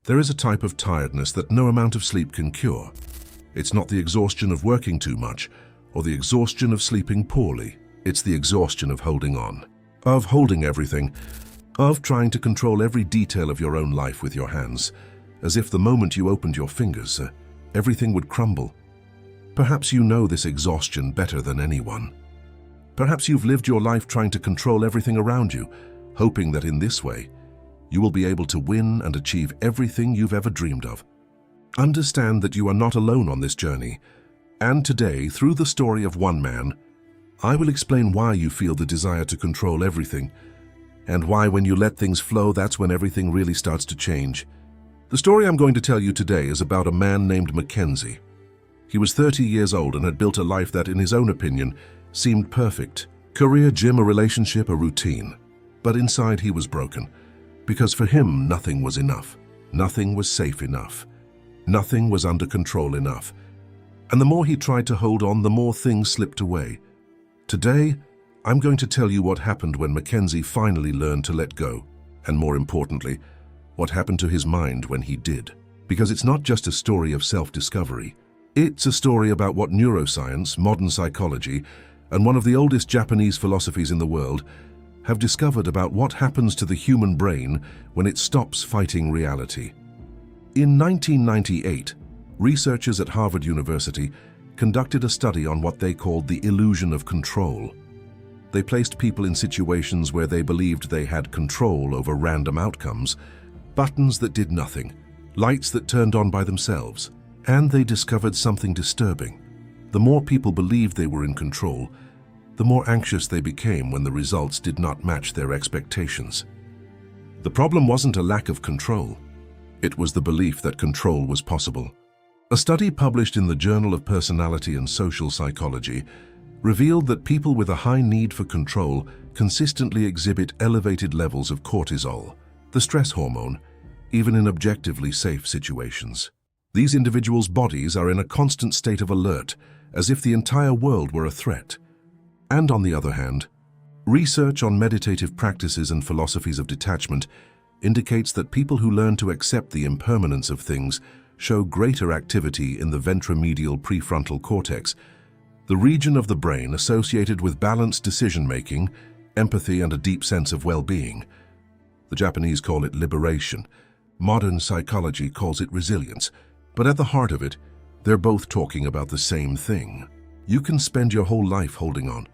There is a type of tiredness that no amount of sleep can cure. It's not the exhaustion of working too much or the exhaustion of sleeping poorly. It's the exhaustion of holding on, of holding everything, of trying to control every detail of your own life with your hands, as if the moment you opened your fingers, everything would crumble. Perhaps you know this exhaustion better than anyone. Perhaps you've lived your life trying to control everything around you, hoping that in this way, you will be able to win and achieve everything you've ever dreamed of. Understand that you are not alone on this journey, and today, through the story of one man, I will explain why you feel the desire to control everything, and why when you let things flow, that's when everything really starts to change. The story I'm going to tell you today is about a man named Mackenzie. He was 30 years old and had built a life that, in his own opinion, seemed perfect. Career, gym, a relationship, a routine. But inside he was broken, because for him nothing was enough. Nothing was safe enough. Nothing was under control enough. And the more he tried to hold on, the more things slipped away. Today, I'm going to tell you what happened when Mackenzie finally learned to let go, and more importantly, what happened to his mind when he did. Because it's not just a story of self-discovery. It's a story about what neuroscience, modern psychology, and one of the oldest Japanese philosophies in the world have discovered about what happens to the human brain when it stops fighting reality. In 1998, researchers at Harvard University conducted a study on what they called the illusion of control. They placed people in situations where they believed they had control over random outcomes, buttons that did nothing, lights that turned on by themselves, and they discovered something disturbing. The more people believed they were in control, the more anxious they became when the results did not match their expectations. The problem wasn't a lack of control. It was the belief that control was possible. A study published in the Journal of Personality and Social Psychology revealed that people with a high need for control consistently exhibit elevated levels of cortisol, the stress hormone, even in objectively safe situations. These individuals' bodies are in a constant state of alert, as if the entire world were a threat. And on the other hand, research on meditative practices and philosophies of detachment indicates that people who learn to accept the impermanence of things show greater activity in the ventromedial prefrontal cortex, the region of the brain associated with balanced decision-making, empathy, and a deep sense of well-being. The Japanese call it liberation. Modern psychology calls it resilience. But at the heart of it, they're both talking about the same thing. You can spend your whole life holding on,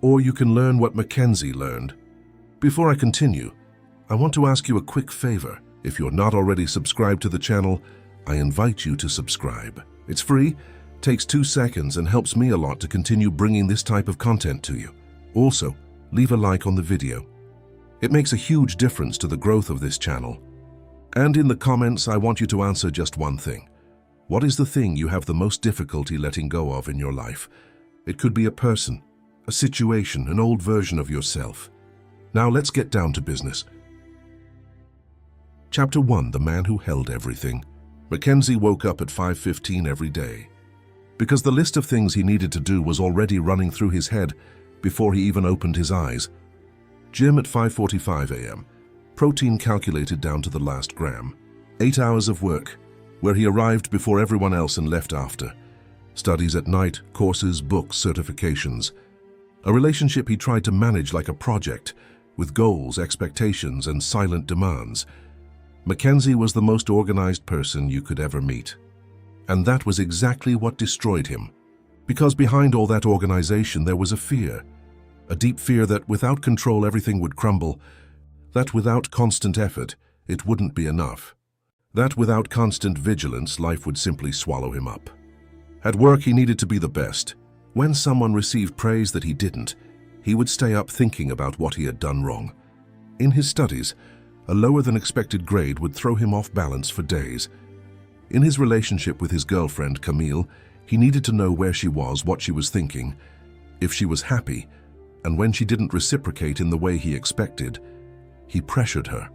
or you can learn what Mackenzie learned. Before I continue, I want to ask you a quick favor. If you're not already subscribed to the channel, I invite you to subscribe. It's free, takes 2 seconds, and helps me a lot to continue bringing this type of content to you. Also, leave a like on the video. It makes a huge difference to the growth of this channel. And in the comments, I want you to answer just one thing. What is the thing you have the most difficulty letting go of in your life? It could be a person, a situation, an old version of yourself. Now let's get down to business. Chapter 1, The Man Who Held Everything. Mackenzie woke up at 5:15 every day, because the list of things he needed to do was already running through his head before he even opened his eyes. Gym at 5:45 a.m., protein calculated down to the last gram. 8 hours of work, where he arrived before everyone else and left after. Studies at night, courses, books, certifications. A relationship he tried to manage like a project, with goals, expectations, and silent demands. Mackenzie was the most organized person you could ever meet. And that was exactly what destroyed him. Because behind all that organization there was a fear. A deep fear that without control everything would crumble. That without constant effort it wouldn't be enough. That without constant vigilance life would simply swallow him up. At work he needed to be the best. When someone received praise that he didn't, he would stay up thinking about what he had done wrong. In his studies, a lower-than-expected grade would throw him off balance for days. In his relationship with his girlfriend, Camille, he needed to know where she was, what she was thinking, if she was happy, and when she didn't reciprocate in the way he expected, he pressured her.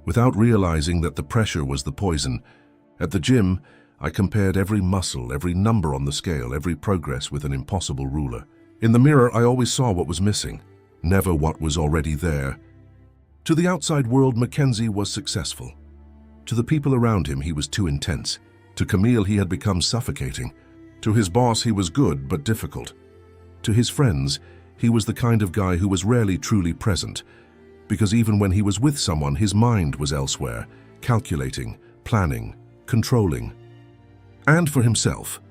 Without realizing that the pressure was the poison, at the gym, I compared every muscle, every number on the scale, every progress with an impossible ruler. In the mirror, I always saw what was missing, never what was already there. To the outside world, Mackenzie was successful. To the people around him, he was too intense. To Camille, he had become suffocating. To his boss, he was good but difficult. To his friends, he was the kind of guy who was rarely truly present, because even when he was with someone, his mind was elsewhere, calculating, planning, controlling. And for himself,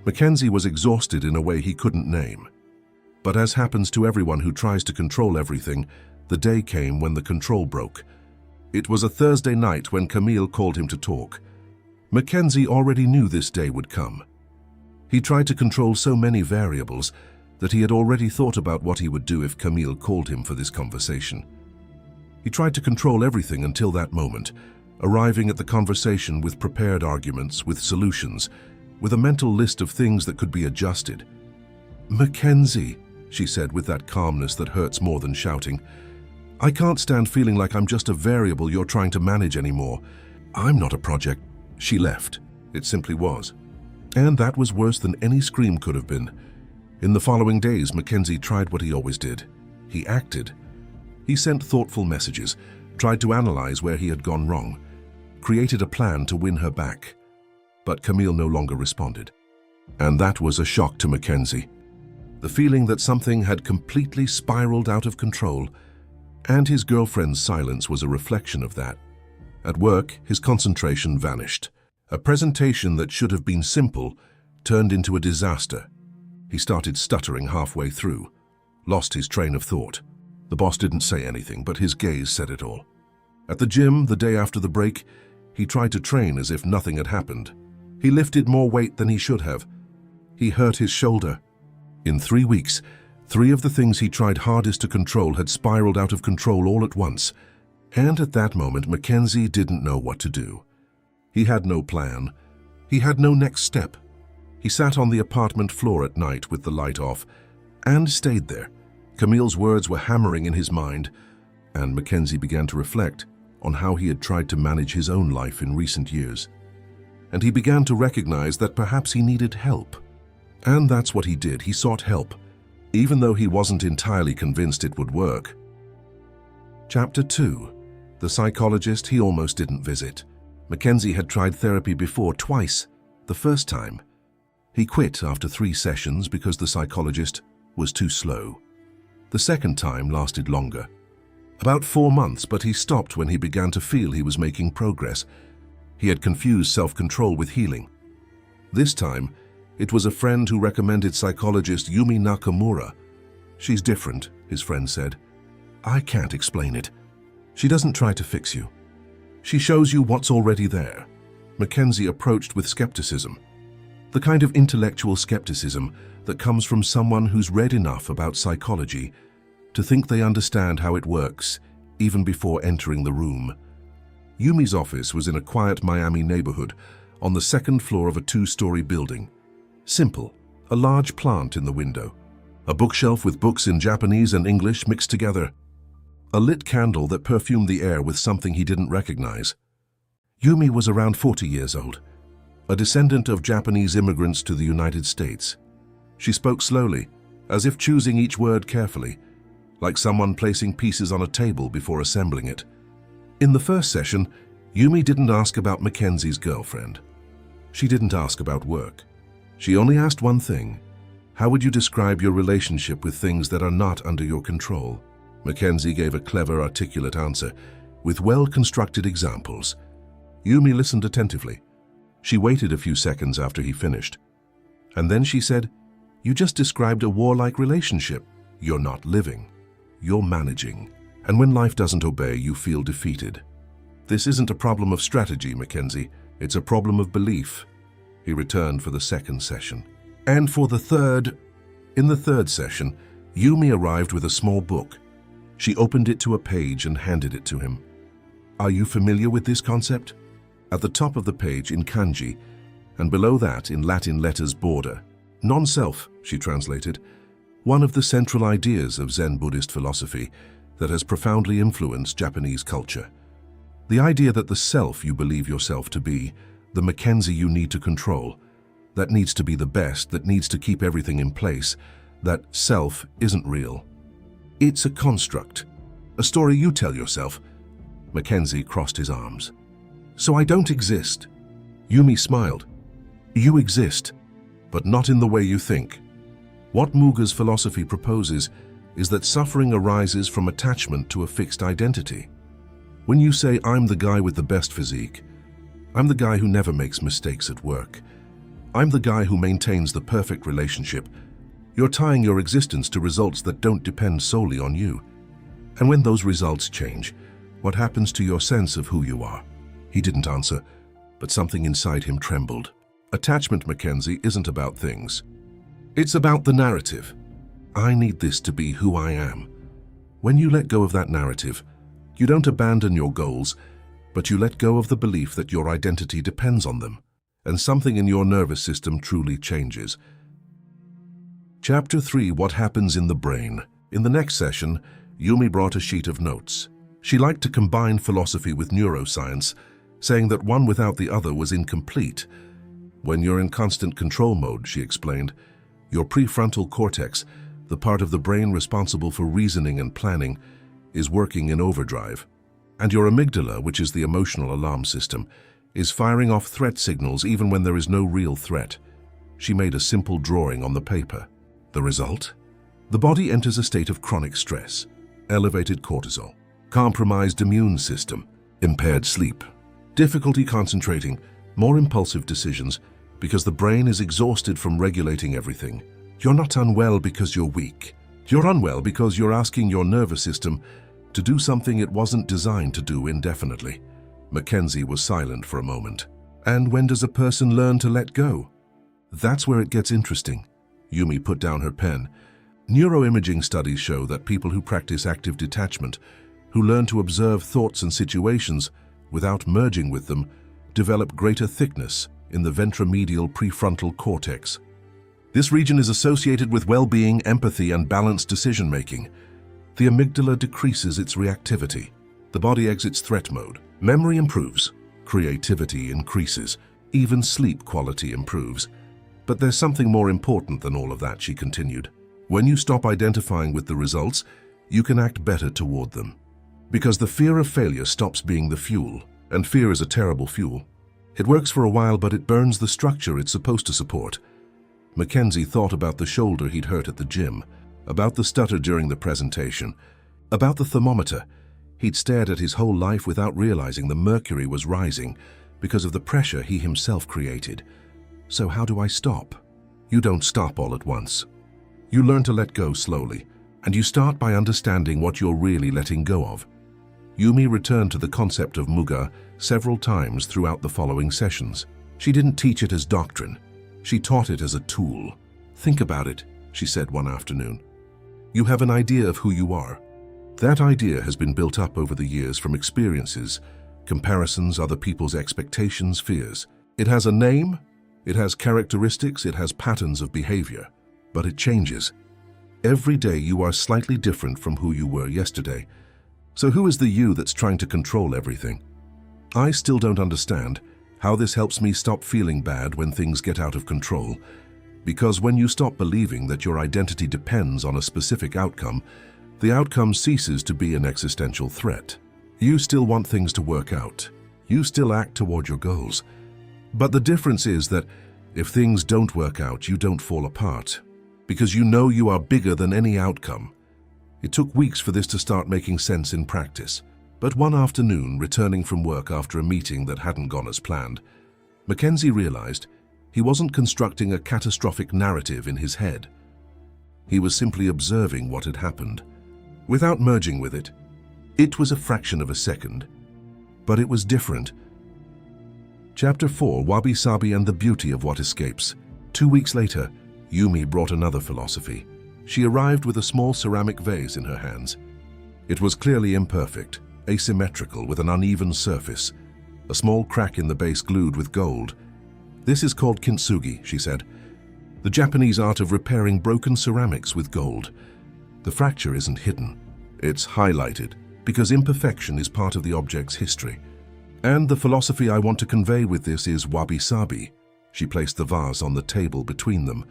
Mackenzie was exhausted in a way he couldn't name. But as happens to everyone who tries to control everything, the day came when the control broke. It was a Thursday night when Camille called him to talk. Mackenzie already knew this day would come. He tried to control so many variables that he had already thought about what he would do if Camille called him for this conversation. He tried to control everything until that moment, arriving at the conversation with prepared arguments, with solutions, with a mental list of things that could be adjusted. "Mackenzie," she said with that calmness that hurts more than shouting, "I can't stand feeling like I'm just a variable you're trying to manage anymore. I'm not a project." She left. It simply was. And that was worse than any scream could have been. In the following days, Mackenzie tried what he always did. He acted. He sent thoughtful messages, tried to analyze where he had gone wrong, created a plan to win her back. But Camille no longer responded. And that was a shock to Mackenzie. The feeling that something had completely spiraled out of control, and his girlfriend's silence was a reflection of that. At work, his concentration vanished. A presentation that should have been simple turned into a disaster. He started stuttering halfway through, lost his train of thought. The boss didn't say anything, but his gaze said it all. At the gym, the day after the break, he tried to train as if nothing had happened. He lifted more weight than he should have. He hurt his shoulder. In 3 weeks, 3 of the things he tried hardest to control had spiraled out of control all at once. And at that moment, Mackenzie didn't know what to do. He had no plan. He had no next step. He sat on the apartment floor at night with the light off and stayed there. Camille's words were hammering in his mind, and Mackenzie began to reflect on how he had tried to manage his own life in recent years. And he began to recognize that perhaps he needed help. And that's what he did. He sought help, even though he wasn't entirely convinced it would work. Chapter 2. The psychologist he almost didn't visit. Mackenzie had tried therapy before, twice. The first time, he quit after 3 sessions because the psychologist was too slow. The second time lasted longer, about 4 months, but he stopped when he began to feel he was making progress. He had confused self-control with healing. This time, it was a friend who recommended psychologist Yumi Nakamura. "She's different," his friend said. "I can't explain it. She doesn't try to fix you. She shows you what's already there." Mackenzie approached with skepticism, the kind of intellectual skepticism that comes from someone who's read enough about psychology to think they understand how it works, even before entering the room. Yumi's office was in a quiet Miami neighborhood on the 2nd floor of a 2-story building. Simple, a large plant in the window, a bookshelf with books in Japanese and English mixed together, a lit candle that perfumed the air with something he didn't recognize. Yumi was around 40 years old, a descendant of Japanese immigrants to the United States. She spoke slowly, as if choosing each word carefully, like someone placing pieces on a table before assembling it. In the first session, Yumi didn't ask about Mackenzie's girlfriend. She didn't ask about work. She only asked one thing: how would you describe your relationship with things that are not under your control? Mackenzie gave a clever, articulate answer, with well-constructed examples. Yumi listened attentively. She waited a few seconds after he finished. And then she said, "You just described a warlike relationship. You're not living. You're managing. And when life doesn't obey, you feel defeated. This isn't a problem of strategy, Mackenzie. It's a problem of belief." He returned for the second session. And for the third. In the third session, Yumi arrived with a small book. She opened it to a page and handed it to him. "Are you familiar with this concept?" At the top of the page in kanji, and below that in Latin letters border. "Non-self," she translated, one of the central ideas of Zen Buddhist philosophy that has profoundly influenced Japanese culture. The idea that the self you believe yourself to be, the Mackenzie you need to control, that needs to be the best, that needs to keep everything in place, that self isn't real. It's a construct, a story you tell yourself. Mackenzie crossed his arms. So I don't exist. Yumi smiled. You exist, but not in the way you think. What Muga's philosophy proposes is that suffering arises from attachment to a fixed identity. When you say, I'm the guy with the best physique, I'm the guy who never makes mistakes at work, I'm the guy who maintains the perfect relationship, you're tying your existence to results that don't depend solely on you. And when those results change, what happens to your sense of who you are? He didn't answer, but something inside him trembled. Attachment, Mackenzie, isn't about things. It's about the narrative. I need this to be who I am. When you let go of that narrative, you don't abandon your goals, but you let go of the belief that your identity depends on them, and something in your nervous system truly changes. Chapter 3: What Happens in the Brain. In the next session, Yumi brought a sheet of notes. She liked to combine philosophy with neuroscience, saying that one without the other was incomplete. When you're in constant control mode, she explained, your prefrontal cortex, the part of the brain responsible for reasoning and planning, is working in overdrive. And your amygdala, which is the emotional alarm system, is firing off threat signals even when there is no real threat. She made a simple drawing on the paper. The result? The body enters a state of chronic stress, elevated cortisol, compromised immune system, impaired sleep, difficulty concentrating, more impulsive decisions, because the brain is exhausted from regulating everything. You're not unwell because you're weak. You're unwell because you're asking your nervous system to do something it wasn't designed to do indefinitely. Mackenzie was silent for a moment. And when does a person learn to let go? That's where it gets interesting. Yumi put down her pen. Neuroimaging studies show that people who practice active detachment, who learn to observe thoughts and situations without merging with them, develop greater thickness in the ventromedial prefrontal cortex. This region is associated with well-being, empathy, and balanced decision-making. The amygdala decreases its reactivity. The body exits threat mode. Memory improves. Creativity increases. Even sleep quality improves. But there's something more important than all of that, she continued. When you stop identifying with the results, you can act better toward them. Because the fear of failure stops being the fuel, and fear is a terrible fuel. It works for a while, but it burns the structure it's supposed to support. Mackenzie thought about the shoulder he'd hurt at the gym, about the stutter during the presentation, about the thermometer. He'd stared at his whole life without realizing the mercury was rising because of the pressure he himself created. So how do I stop? You don't stop all at once. You learn to let go slowly, and you start by understanding what you're really letting go of. Yumi returned to the concept of Muga several times throughout the following sessions. She didn't teach it as doctrine. She taught it as a tool. Think about it, she said one afternoon. You have an idea of who you are. That idea has been built up over the years from experiences, comparisons, other people's expectations, fears. It has a name, it has characteristics, it has patterns of behavior, but it changes. Every day you are slightly different from who you were yesterday. So who is the you that's trying to control everything? I still don't understand how this helps me stop feeling bad when things get out of control, because when you stop believing that your identity depends on a specific outcome, the outcome ceases to be an existential threat. You still want things to work out. You still act toward your goals. But the difference is that if things don't work out, you don't fall apart, because you know you are bigger than any outcome. It took weeks for this to start making sense in practice. But one afternoon, returning from work after a meeting that hadn't gone as planned, Mackenzie realized he wasn't constructing a catastrophic narrative in his head. He was simply observing what had happened, without merging with it. It was a fraction of a second, but it was different. Chapter 4: Wabi Sabi and the Beauty of What Escapes. 2 weeks later, Yumi brought another philosophy. She arrived with a small ceramic vase in her hands. It was clearly imperfect, asymmetrical, with an uneven surface, a small crack in the base glued with gold. This is called kintsugi, she said, the Japanese art of repairing broken ceramics with gold. The fracture isn't hidden, it's highlighted, because imperfection is part of the object's history. And the philosophy I want to convey with this is Wabi Sabi. She placed the vase on the table between them.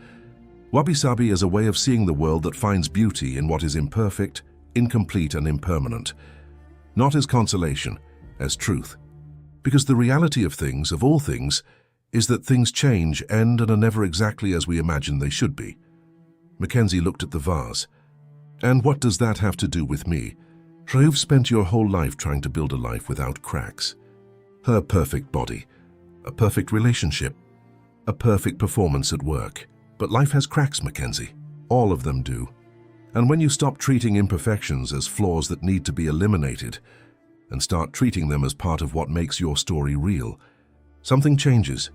Wabi Sabi is a way of seeing the world that finds beauty in what is imperfect, incomplete, and impermanent. Not as consolation, as truth. Because the reality of things, of all things, is that things change, end, and are never exactly as we imagine they should be. Mackenzie looked at the vase. And what does that have to do with me? You've spent your whole life trying to build a life without cracks. Her perfect body, a perfect relationship, a perfect performance at work. But life has cracks, Mackenzie. All of them do. And when you stop treating imperfections as flaws that need to be eliminated and start treating them as part of what makes your story real, something changes.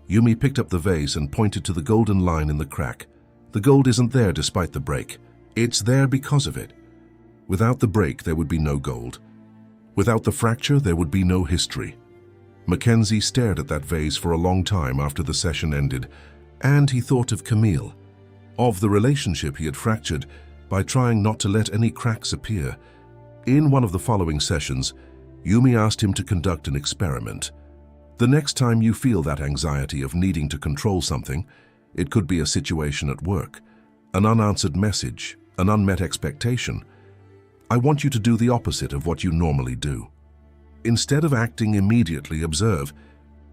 Yumi picked up the vase and pointed to the golden line in the crack. The gold isn't there despite the break. It's there because of it. Without the break, there would be no gold. Without the fracture, there would be no history. Mackenzie stared at that vase for a long time after the session ended, and he thought of Camille, of the relationship he had fractured by trying not to let any cracks appear. In one of the following sessions, Yumi asked him to conduct an experiment. The next time you feel that anxiety of needing to control something, it could be a situation at work, an unanswered message, an unmet expectation, I want you to do the opposite of what you normally do. Instead of acting immediately, observe.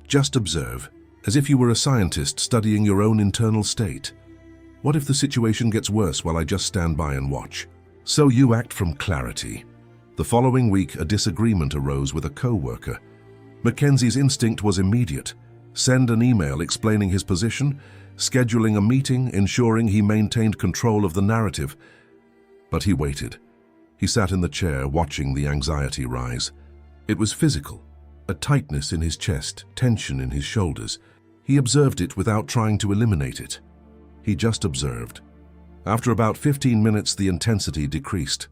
Just observe, as if you were a scientist studying your own internal state. What if the situation gets worse while I just stand by and watch? So you act from clarity. The following week, a disagreement arose with a co-worker. Mackenzie's instinct was immediate. Send an email explaining his position, scheduling a meeting, ensuring he maintained control of the narrative. But he waited. He sat in the chair, watching the anxiety rise. It was physical, a tightness in his chest, tension in his shoulders. He observed it without trying to eliminate it. He just observed. After about 15 minutes, the intensity decreased.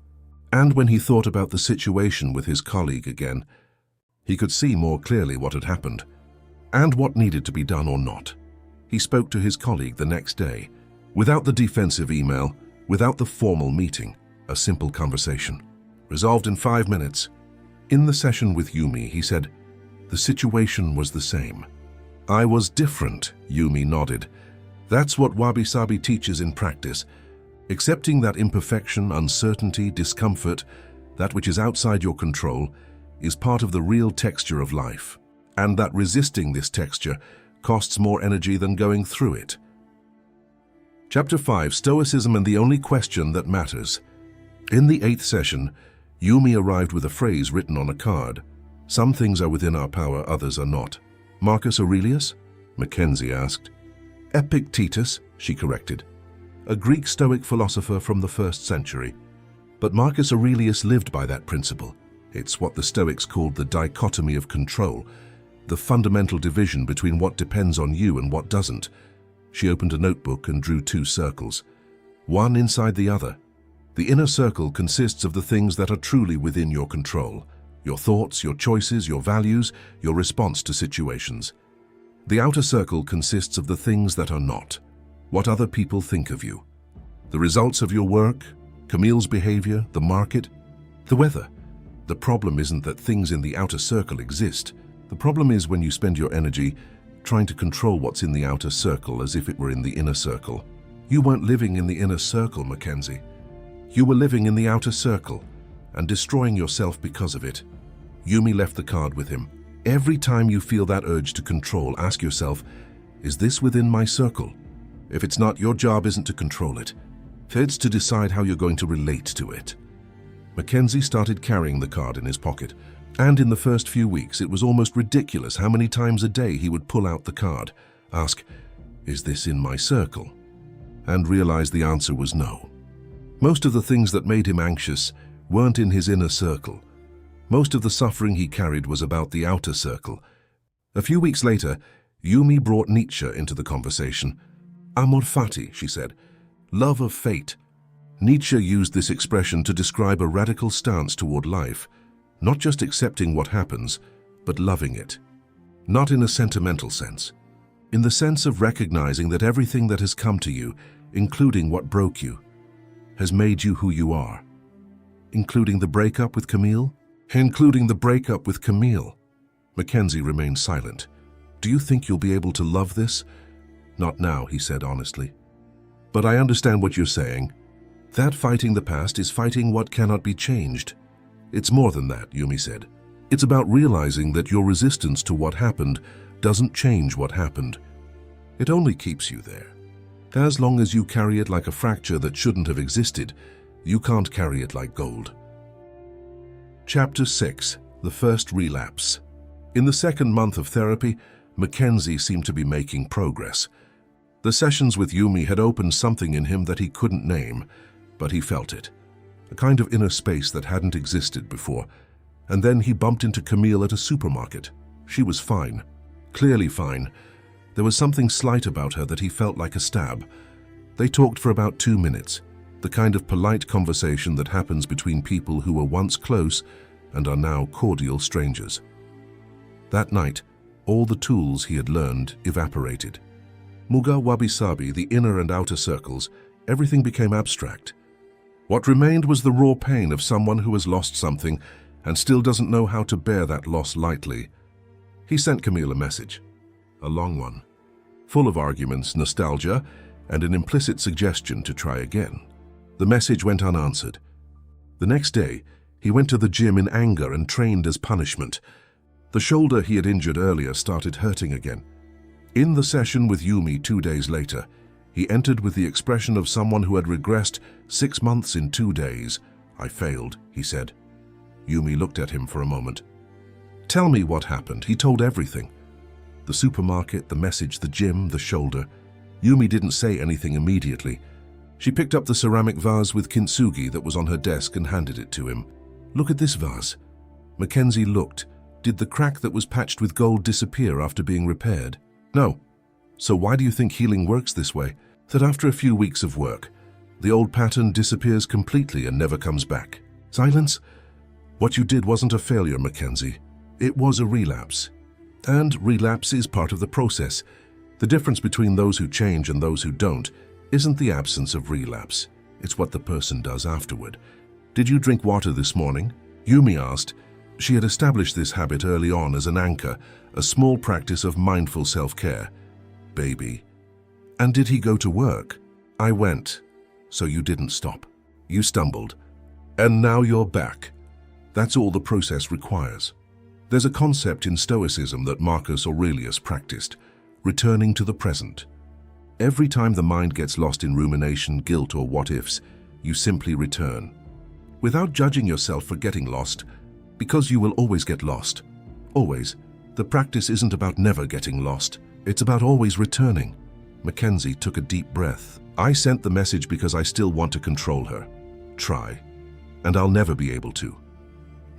And when he thought about the situation with his colleague again, he could see more clearly what had happened, and what needed to be done or not. He spoke to his colleague the next day, without the defensive email, without the formal meeting, a simple conversation, resolved in 5 minutes. In the session with Yumi, he said, the situation was the same. I was different, Yumi nodded. That's what Wabi Sabi teaches in practice. Accepting that imperfection, uncertainty, discomfort, that which is outside your control, is part of the real texture of life, and that resisting this texture costs more energy than going through it. Chapter 5, Stoicism and the Only Question That Matters. In the 8th session, Yumi arrived with a phrase written on a card. Some things are within our power, others are not. Marcus Aurelius? Mackenzie asked. Epictetus, she corrected. A Greek Stoic philosopher from the 1st century. But Marcus Aurelius lived by that principle. It's what the Stoics called the dichotomy of control, the fundamental division between what depends on you and what doesn't. She opened a notebook and drew 2 circles, one inside the other. The inner circle consists of the things that are truly within your control, your thoughts, your choices, your values, your response to situations. The outer circle consists of the things that are not, what other people think of you, the results of your work, Camille's behavior, the market, the weather. The problem isn't that things in the outer circle exist. The problem is when you spend your energy trying to control what's in the outer circle as if it were in the inner circle. You weren't living in the inner circle, Mackenzie. You were living in the outer circle and destroying yourself because of it. Yumi left the card with him. Every time you feel that urge to control, ask yourself, is this within my circle? If it's not, your job isn't to control it. It's to decide how you're going to relate to it. Mackenzie started carrying the card in his pocket, and in the first few weeks it was almost ridiculous how many times a day he would pull out the card, ask, is this in my circle? And realize the answer was no. Most of the things that made him anxious weren't in his inner circle. Most of the suffering he carried was about the outer circle. A few weeks later, Yumi brought Nietzsche into the conversation. Amor fati, she said, love of fate. Nietzsche used this expression to describe a radical stance toward life, not just accepting what happens, but loving it. Not in a sentimental sense, in the sense of recognizing that everything that has come to you, including what broke you, has made you who you are. Including the breakup with Camille? Including the breakup with Camille. Mackenzie remained silent. Do you think you'll be able to love this? Not now, he said honestly. But I understand what you're saying. That fighting the past is fighting what cannot be changed. It's more than that, Yumi said. It's about realizing that your resistance to what happened doesn't change what happened. It only keeps you there. As long as you carry it like a fracture that shouldn't have existed, you can't carry it like gold. Chapter 6. The First Relapse. In the second month of therapy, Mackenzie seemed to be making progress. The sessions with Yumi had opened something in him that he couldn't name, but he felt it. A kind of inner space that hadn't existed before. And then he bumped into Camille at a supermarket. She was fine. Clearly fine. There was something slight about her that he felt like a stab. They talked for about 2 minutes, the kind of polite conversation that happens between people who were once close and are now cordial strangers. That night, all the tools he had learned evaporated. Muga, Wabi Sabi, the inner and outer circles, everything became abstract. What remained was the raw pain of someone who has lost something and still doesn't know how to bear that loss lightly. He sent Camille a message, a long one, full of arguments, nostalgia, and an implicit suggestion to try again. The message went unanswered. The next day, he went to the gym in anger and trained as punishment. The shoulder he had injured earlier started hurting again. In the session with Yumi 2 days later, he entered with the expression of someone who had regressed 6 months in 2 days. "I failed," he said. Yumi looked at him for a moment. "Tell me what happened." He told everything. The supermarket, the message, the gym, the shoulder. Yumi didn't say anything immediately. She picked up the ceramic vase with kintsugi that was on her desk and handed it to him. "Look at this vase." Mackenzie looked. Did the crack that was patched with gold disappear after being repaired? No. So why do you think healing works this way? That after a few weeks of work, the old pattern disappears completely and never comes back. Silence? What you did wasn't a failure, Mackenzie. It was a relapse. And relapse is part of the process. The difference between those who change and those who don't isn't the absence of relapse. It's what the person does afterward. "Did you drink water this morning?" Yumi asked. She had established this habit early on as an anchor, a small practice of mindful self-care. "Baby." "And did he go to work?" "I went." "So you didn't stop. You stumbled. And now you're back." That's all the process requires. There's a concept in Stoicism that Marcus Aurelius practiced, returning to the present. Every time the mind gets lost in rumination, guilt, or what-ifs, you simply return. Without judging yourself for getting lost, because you will always get lost. Always. The practice isn't about never getting lost. It's about always returning. Mackenzie took a deep breath. "I sent the message because I still want to control her. Try. And I'll never be able to.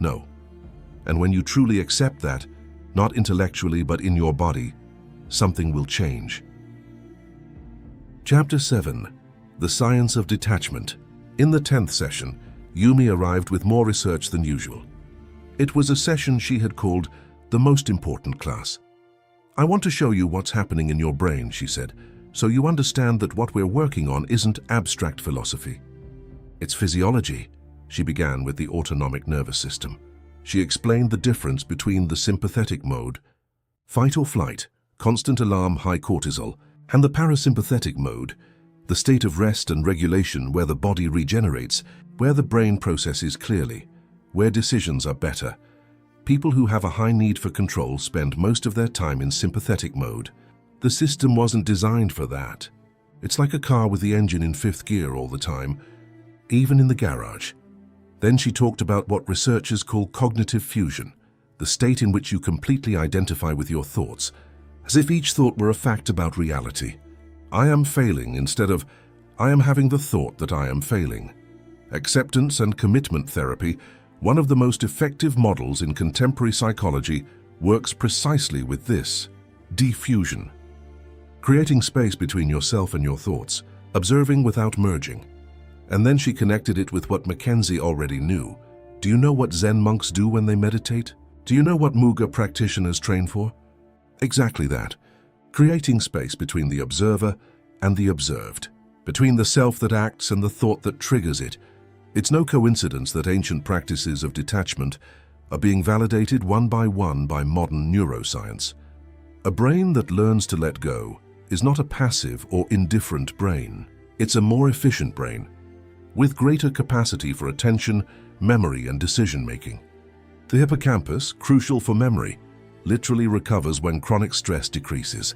No. And when you truly accept that, not intellectually but in your body, something will change." Chapter 7. The Science of Detachment. In the 10th session, Yumi arrived with more research than usual. It was a session she had called the most important class. "I want to show you what's happening in your brain," she said, "so you understand that what we're working on isn't abstract philosophy. It's physiology." She began with the autonomic nervous system. She explained the difference between the sympathetic mode, fight or flight, constant alarm, high cortisol, and the parasympathetic mode, the state of rest and regulation where the body regenerates, where the brain processes clearly, where decisions are better. People who have a high need for control spend most of their time in sympathetic mode. The system wasn't designed for that. It's like a car with the engine in 5th gear all the time, even in the garage. Then she talked about what researchers call cognitive fusion, the state in which you completely identify with your thoughts, as if each thought were a fact about reality. "I am failing" instead of "I am having the thought that I am failing." Acceptance and commitment therapy, one of the most effective models in contemporary psychology, works precisely with this: diffusion. Creating space between yourself and your thoughts, observing without merging. And then she connected it with what Mackenzie already knew. Do you know what Zen monks do when they meditate? Do you know what Muga practitioners train for? Exactly that. Creating space between the observer and the observed, between the self that acts and the thought that triggers it. It's no coincidence that ancient practices of detachment are being validated one by modern neuroscience. A brain that learns to let go is not a passive or indifferent brain. It's a more efficient brain, with greater capacity for attention, memory, and decision-making. The hippocampus, crucial for memory, literally recovers when chronic stress decreases.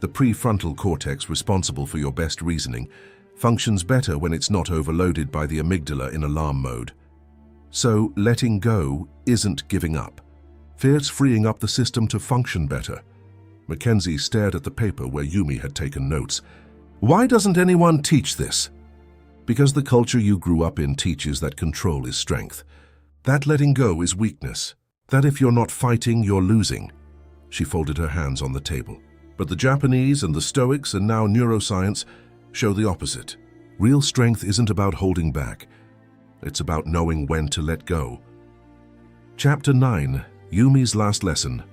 The prefrontal cortex, responsible for your best reasoning, functions better when it's not overloaded by the amygdala in alarm mode. So, letting go isn't giving up. It's freeing up the system to function better. Mackenzie stared at the paper where Yumi had taken notes. Why doesn't anyone teach this? Because the culture you grew up in teaches that control is strength, that letting go is weakness, that if you're not fighting, you're losing. She folded her hands on the table. But the Japanese and the Stoics and now neuroscience show the opposite. Real strength isn't about holding back. It's about knowing when to let go. Chapter 9, Yumi's Last Lesson.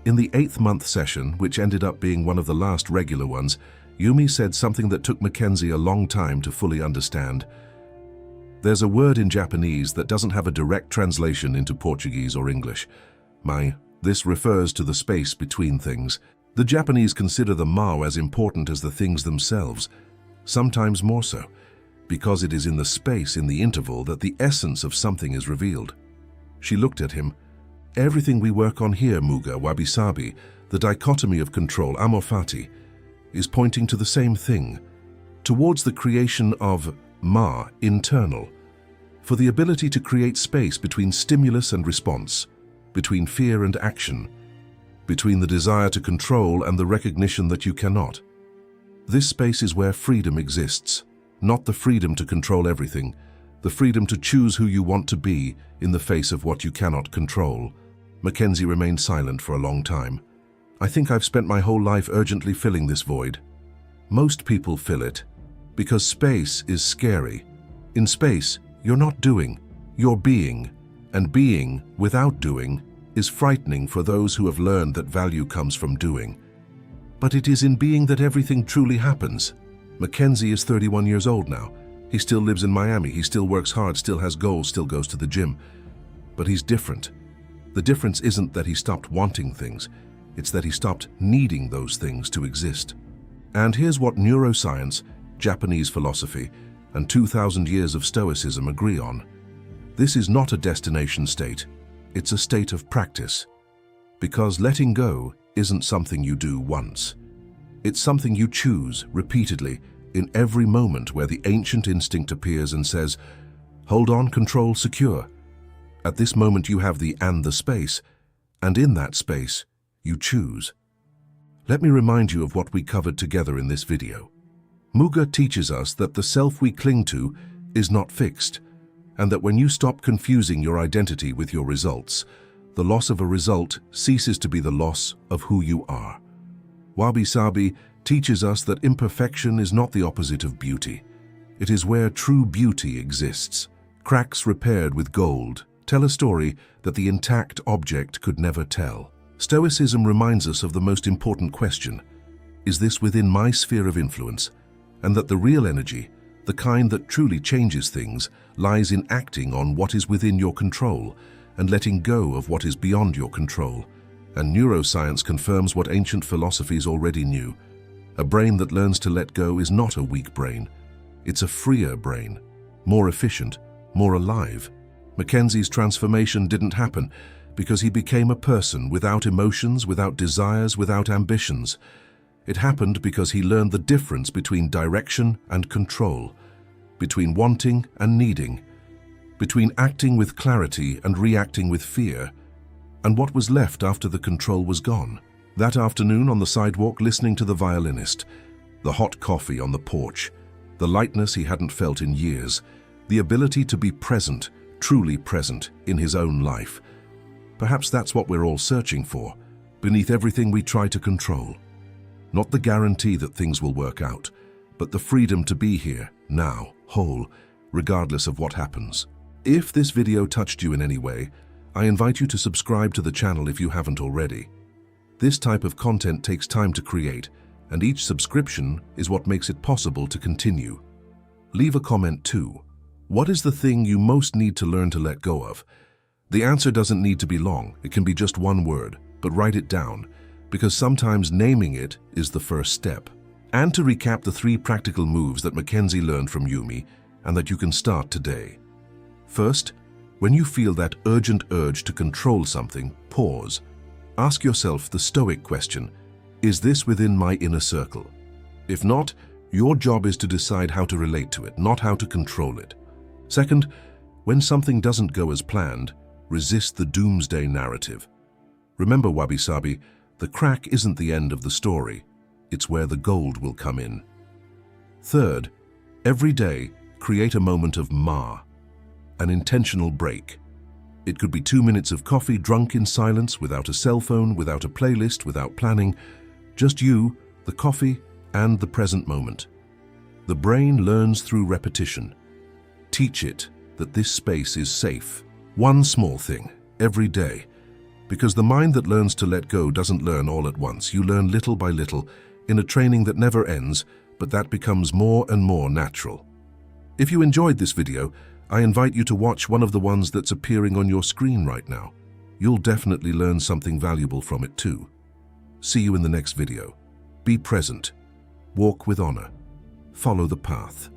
In the 8th-month session, which ended up being one of the last regular ones, Yumi said something that took Mackenzie a long time to fully understand. There's a word in Japanese that doesn't have a direct translation into Portuguese or English. This refers to the space between things. The Japanese consider the ma as important as the things themselves, sometimes more so, because it is in the space in the interval that the essence of something is revealed. She looked at him. Everything we work on here, Muga, Wabi Sabi, the dichotomy of control, amor fati, is pointing to the same thing, towards the creation of ma, internal, for the ability to create space between stimulus and response, between fear and action, between the desire to control and the recognition that you cannot. This space is where freedom exists, not the freedom to control everything, the freedom to choose who you want to be in the face of what you cannot control. Mackenzie remained silent for a long time. I think I've spent my whole life urgently filling this void. Most people fill it because space is scary. In space, you're not doing, you're being, and being without doing is frightening for those who have learned that value comes from doing. But it is in being that everything truly happens. Mackenzie is 31 years old now. He still lives in Miami, he still works hard, still has goals, still goes to the gym. But he's different. The difference isn't that he stopped wanting things, it's that he stopped needing those things to exist. And here's what neuroscience, Japanese philosophy, and 2,000 years of Stoicism agree on. This is not a destination state, it's a state of practice. Because letting go isn't something you do once. It's something you choose repeatedly in every moment where the ancient instinct appears and says, hold on, control, secure. At this moment you have the and the space, and in that space, you choose. Let me remind you of what we covered together in this video. Muga teaches us that the self we cling to is not fixed, and that when you stop confusing your identity with your results, the loss of a result ceases to be the loss of who you are. Wabi Sabi teaches us that imperfection is not the opposite of beauty. It is where true beauty exists. Cracks repaired with gold tell a story that the intact object could never tell. Stoicism reminds us of the most important question: is this within my sphere of influence? And that the real energy, the kind that truly changes things, lies in acting on what is within your control and letting go of what is beyond your control. And neuroscience confirms what ancient philosophies already knew. A brain that learns to let go is not a weak brain. It's a freer brain, more efficient, more alive. Mackenzie's transformation didn't happen because he became a person without emotions, without desires, without ambitions. It happened because he learned the difference between direction and control, between wanting and needing, between acting with clarity and reacting with fear, and what was left after the control was gone. That afternoon on the sidewalk, listening to the violinist, the hot coffee on the porch, the lightness he hadn't felt in years, the ability to be present, truly present in his own life. Perhaps that's what we're all searching for, beneath everything we try to control. Not the guarantee that things will work out, but the freedom to be here, now, whole, regardless of what happens. If this video touched you in any way, I invite you to subscribe to the channel if you haven't already. This type of content takes time to create, and each subscription is what makes it possible to continue. Leave a comment too. What is the thing you most need to learn to let go of? The answer doesn't need to be long, it can be just one word, but write it down, because sometimes naming it is the first step. And to recap the 3 practical moves that Mackenzie learned from Yumi and that you can start today. First, When you feel that urgent urge to control something, pause. Ask yourself the Stoic question, is this within my inner circle? If not, your job is to decide how to relate to it, not how to control it. Second, when something doesn't go as planned, resist the doomsday narrative. Remember, Wabi Sabi, the crack isn't the end of the story. It's where the gold will come in. Third, every day, create a moment of ma, an intentional break. It could be 2 minutes of coffee drunk in silence, without a cell phone, without a playlist, without planning. Just you, the coffee, and the present moment. The brain learns through repetition. Teach it that this space is safe. One small thing, every day. Because the mind that learns to let go doesn't learn all at once. You learn little by little, in a training that never ends, but that becomes more and more natural. If you enjoyed this video, I invite you to watch one of the ones that's appearing on your screen right now. You'll definitely learn something valuable from it too. See you in the next video. Be present. Walk with honor. Follow the path.